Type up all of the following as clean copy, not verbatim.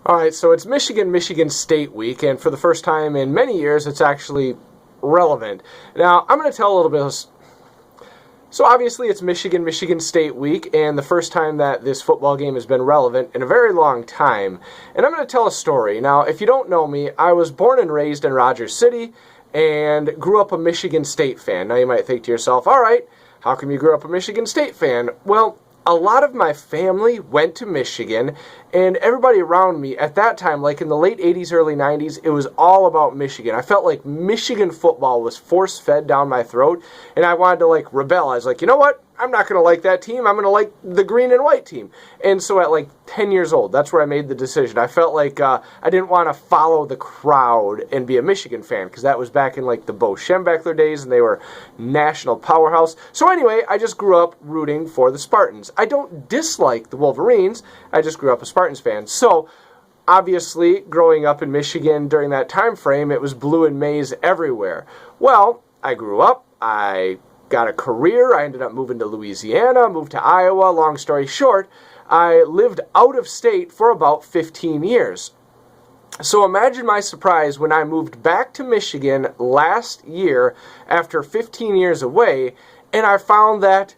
All right, so it's Michigan State week, and for the first time in many years, it's actually relevant. Now, I'm going to tell a little bit of... So obviously, it's Michigan State week, and the first time that this football game has been relevant in a very long time. And I'm going to tell a story. Now, if you don't know me, I was born and raised in Rogers City and grew up a Michigan State fan. Now, you might think to yourself, all right, how come you grew up a Michigan State fan? Well, a lot of my family went to Michigan, and everybody around me at that time, like in the late 80s, early 90s, it was all about Michigan. I felt like Michigan football was force-fed down my throat, and I wanted to, rebel. I was like, you know what? I'm not going to like that team. I'm going to like the green and white team. And so at 10 years old, that's where I made the decision. I felt like I didn't want to follow the crowd and be a Michigan fan, because that was back in the Bo Schembechler days, and they were national powerhouse. So anyway, I just grew up rooting for the Spartans. I don't dislike the Wolverines. I just grew up a Spartans fan. So obviously, growing up in Michigan during that time frame, it was blue and maize everywhere. Well, I grew up. I got a career. I ended up moving to Louisiana, moved to Iowa. Long story short, I lived out of state for about 15 years. So imagine my surprise when I moved back to Michigan last year after 15 years away, and I found that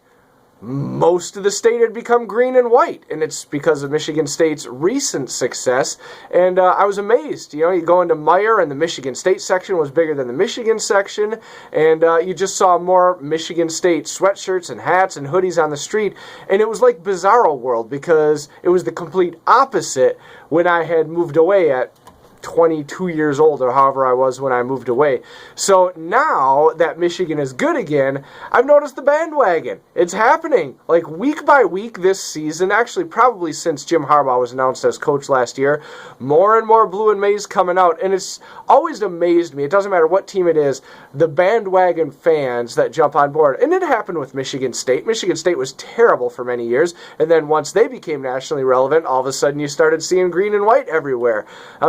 most of the state had become green and white, and it's because of Michigan State's recent success, and I was amazed. You go into Meijer, and the Michigan State section was bigger than the Michigan section, and you just saw more Michigan State sweatshirts and hats and hoodies on the street, and it was like Bizarro World, because it was the complete opposite when I had moved away at 22 years old, or however I was when I moved away. So now that Michigan is good again, I've noticed the bandwagon. It's happening. Week by week this season, actually probably since Jim Harbaugh was announced as coach last year, more and more blue and maize coming out. And it's always amazed me. It doesn't matter what team it is, the bandwagon fans that jump on board. And it happened with Michigan State. Michigan State was terrible for many years. And then once they became nationally relevant, all of a sudden you started seeing green and white everywhere.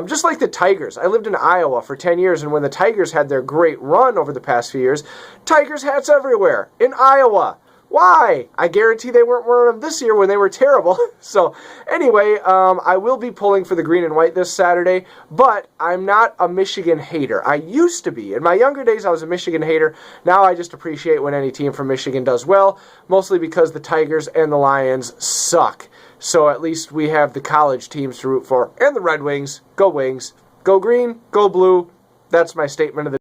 Just like the Tigers. I lived in Iowa for 10 years, and when the Tigers had their great run over the past few years, Tigers hats everywhere in Iowa. Why? I guarantee they weren't wearing them this year when they were terrible. So anyway, I will be pulling for the green and white this Saturday, but I'm not a Michigan hater. I used to be. In my younger days, I was a Michigan hater. Now I just appreciate when any team from Michigan does well, mostly because the Tigers and the Lions suck. So at least we have the college teams to root for. And the Red Wings. Go Wings. Go green. Go blue. That's my statement of the day.